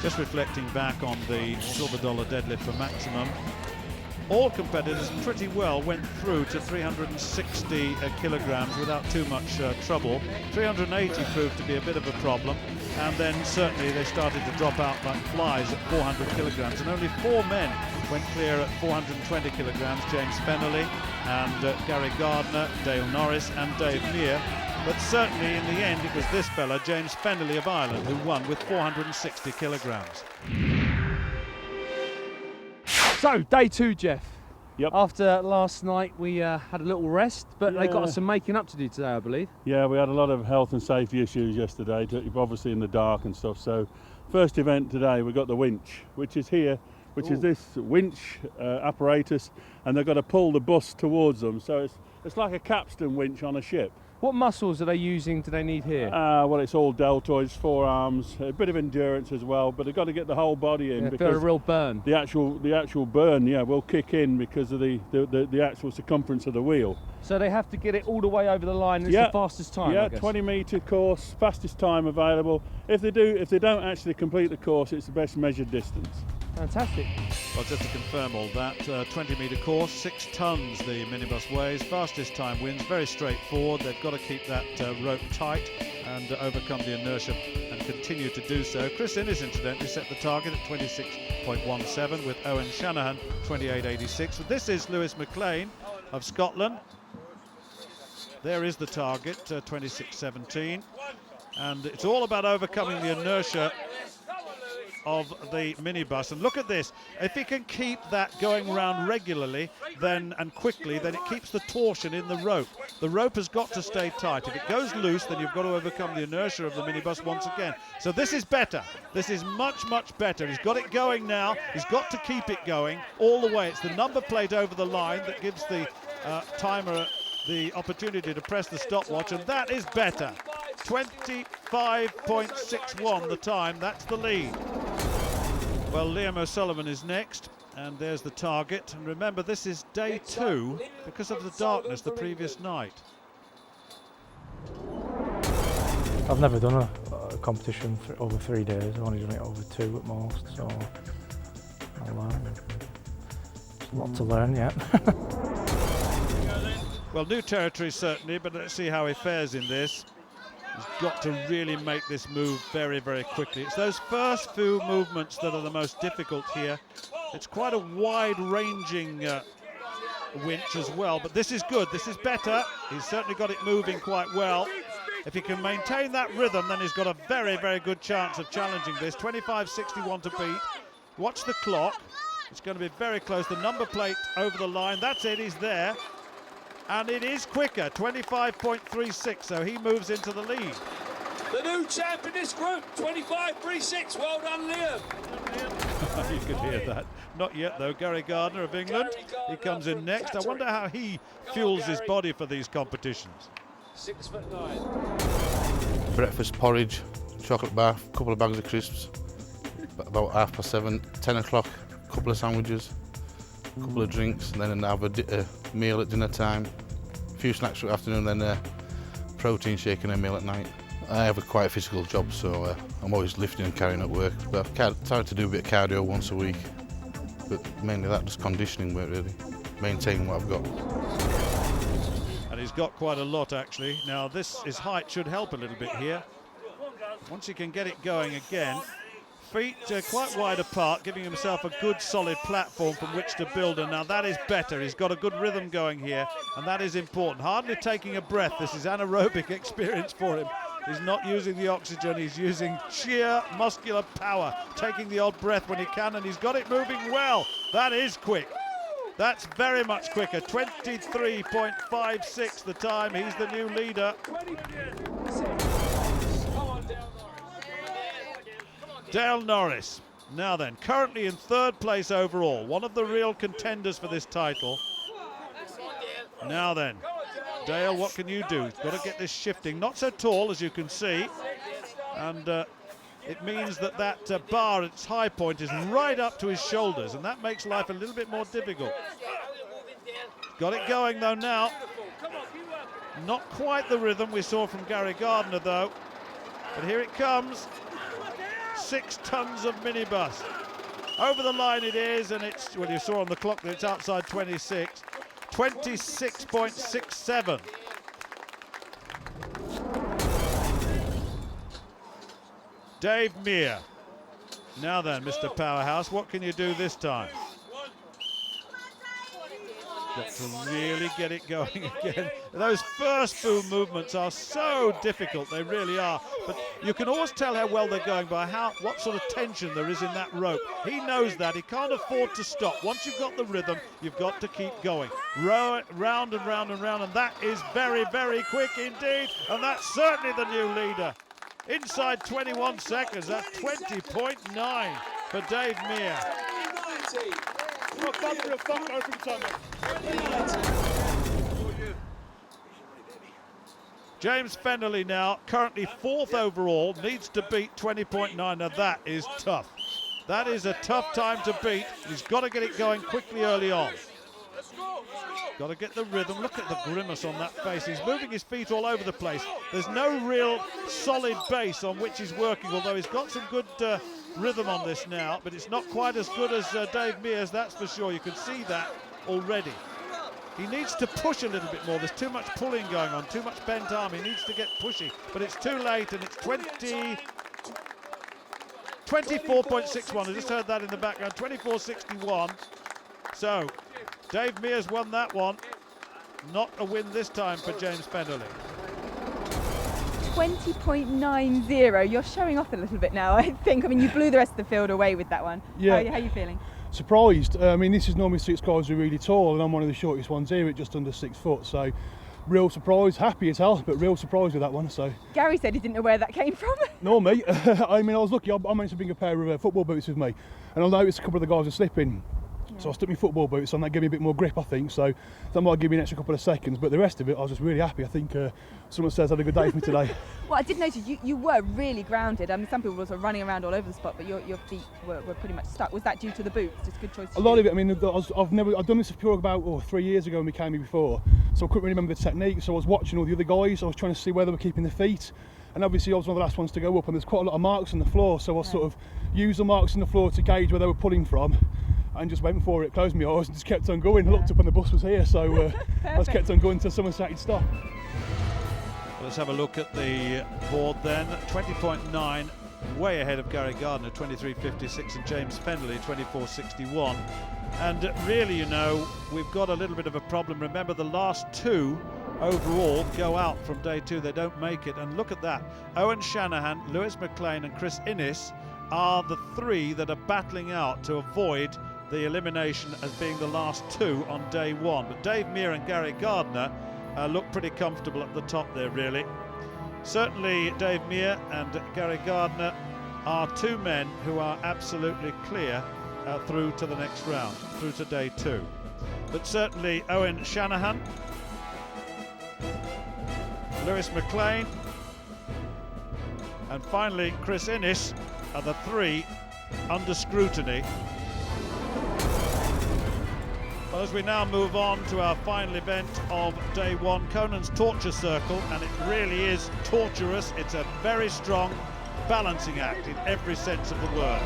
Just reflecting back on the silver dollar deadlift for maximum, all competitors pretty well went through to 360 kilograms without too much trouble. 380 proved to be a bit of a problem, and then certainly they started to drop out like flies at 400 kilograms, and only 4 men went clear at 420 kilograms, James Fennerly and Gary Gardner, Dale Norris and Dave Mear. But certainly in the end it was this fella, James Fennerly of Ireland, who won with 460 kilograms. So, day 2, Jeff. Yep. After last night, we had a little rest, but they got us some making up to do today, I believe. Yeah, we had a lot of health and safety issues yesterday, obviously in the dark and stuff. So, first event today, we got the winch, which is here, which is this winch apparatus, and they've got to pull the bus towards them. So it's like a capstan winch on a ship. What muscles are they using, do they need here? Well, it's all deltoids, forearms, a bit of endurance as well, but they've got to get the whole body in, because a real burn. The actual burn, will kick in because of the actual circumference of the wheel. So they have to get it all the way over the line. It's the fastest time. Yeah, 20-metre course, fastest time available. If they don't actually complete the course, it's the best measured distance. Fantastic. Well, just to confirm all that, 20-metre course, 6 tons the minibus weighs, fastest time wins, very straightforward. They've got to keep that rope tight and overcome the inertia and continue to do so. Chris Innes, incidentally, set the target at 26.17 with Owen Shanahan 28.86. This is Lewis McLean of Scotland. There is the target, 26.17, and it's all about overcoming the inertia of the minibus. And look at this, if he can keep that going round regularly and quickly, then it keeps the torsion in the rope. The rope has got to stay tight. If it goes loose, then you've got to overcome the inertia of the minibus once again. So this is better. This is much better. He's got it going now. He's got to keep it going all the way. It's the number plate over the line that gives the timer the opportunity to press the stopwatch, and that is better. 25.61 the time, that's the lead. Well, Liam O'Sullivan is next, and there's the target. And remember, this is day 2 because of the darkness the previous night. I've never done a competition for over 3 days. I've only done it over 2 at most, so I'll learn. There's a lot to learn yet. Well, new territory certainly, but let's see how he fares in this. He's got to really make this move very quickly. It's those first few movements that are the most difficult here. It's quite a wide-ranging winch as well, but this is good, this is better. He's certainly got it moving quite well. If he can maintain that rhythm, then he's got a very good chance of challenging this. 25.61 to beat. Watch the clock. It's going to be very close. The number plate over the line, that's it, he's there. And it is quicker, 25.36, so he moves into the lead. The new champ in this group, 25.36. Well done, Liam. You could hear that. Not yet, though. Gary Gardner of England. He comes in next. I wonder how he fuels his body for these competitions. 6'9". Breakfast porridge, chocolate bar, a couple of bags of crisps. About 7:30, 10 o'clock, a couple of sandwiches. A couple of drinks, and then have a meal at dinner time, a few snacks for the afternoon, then a protein shake and a meal at night. I have a quite physical job, so I'm always lifting and carrying at work, but I've tried to do a bit of cardio once a week, but mainly that, just conditioning work really, maintaining what I've got. And he's got quite a lot actually. Now his height should help a little bit here. Once he can get it going again, feet quite wide apart, giving himself a good solid platform from which to build, and now that is better. He's got a good rhythm going here, and that is important. Hardly taking a breath. This is anaerobic experience for him. He's not using the oxygen, he's using sheer muscular power, taking the odd breath when he can, and he's got it moving well. That is quick. That's very much quicker. 23.56 the time. He's the new leader. Dale Norris, now then, currently in 3rd place overall, one of the real contenders for this title. Now then, Dale, what can you do? Got to get this shifting. Not so tall, as you can see, and it means that bar at its high point is right up to his shoulders, and that makes life a little bit more difficult. Got it going, though, now. Not quite the rhythm we saw from Gary Gardner, though, but here it comes. 6 tons of minibus. Over the line it is, and it's, well, you saw on the clock that it's outside 26. 26.67. Dave Meir. Now then, Mr. Powerhouse, what can you do this time? Got to really get it going again. Those first boom movements are so difficult, they really are. But you can always tell how well they're going by what sort of tension there is in that rope. He knows that, he can't afford to stop. Once you've got the rhythm, you've got to keep going. Row it round and round and round, and that is very, very quick indeed. And that's certainly the new leader. Inside 21 seconds, that's 20.9 for Dave Meir. James Fennerly now, currently 4th overall, needs to beat 20.9. Now that is tough. That is a tough time to beat. He's got to get it going quickly early on. Got to get the rhythm. Look at the grimace on that face. He's moving his feet all over the place. There's no real solid base on which he's working, although he's got some good rhythm on this now, but it's not quite as good as Dave Meir's, that's for sure. You can see that already. He needs to push a little bit more. There's too much pulling going on, too much bent arm. He needs to get pushy, but it's too late, and it's 24.61. I just heard that in the background, 24.61. So Dave Meir's won that one. Not a win this time for James Fennerly. 20.90. You're showing off a little bit now, I think. I mean, you blew the rest of the field away with that one. Yeah. How are you feeling? Surprised. I mean, this is normally 6 guys who are really tall, and I'm one of the shortest ones here at just under 6 foot. So, real surprise. Happy as hell, but real surprise with that one. So. Gary said he didn't know where that came from. Nor me. I mean, I was lucky. I managed to bring a pair of football boots with me, and I noticed a couple of the guys were slipping. So I stuck my football boots on, that gave me a bit more grip, I think, so that might give me an extra couple of seconds, but the rest of it I was just really happy. I think someone says I had a good day for me today. Well, I did notice you were really grounded. I mean, some people were sort of running around all over the spot, but your feet were pretty much stuck. Was that due to the boots? Just a good choice? A lot of it, I mean, I've done this for about 3 years ago when we came here before, so I couldn't really remember the technique, so I was watching all the other guys, I was trying to see where they were keeping their feet, and obviously I was one of the last ones to go up, and there's quite a lot of marks on the floor, so I sort of used the marks on the floor to gauge where they were pulling from, and just went for it, closed my eyes and just kept on going. I looked up and the bus was here, so I just kept on going until someone said he'd stop. Well, let's have a look at the board then. 20.9, way ahead of Gary Gardner, 23.56, and James Fennerly, 24.61. And really, you know, we've got a little bit of a problem. Remember, the last 2 overall go out from day 2. They don't make it. And look at that. Owen Shanahan, Lewis McLean and Chris Innes are the 3 that are battling out to avoid the elimination as being the last 2 on day 1. But Dave Meir and Gary Gardner look pretty comfortable at the top there, really. Certainly Dave Meir and Gary Gardner are 2 men who are absolutely clear through to the next round, through to day 2. But certainly Owen Shanahan, Lewis McLean, and finally Chris Innes are the 3 under scrutiny. Well, as we now move on to our final event of day 1, Conan's Torture Circle, and it really is torturous. It's a very strong balancing act in every sense of the word.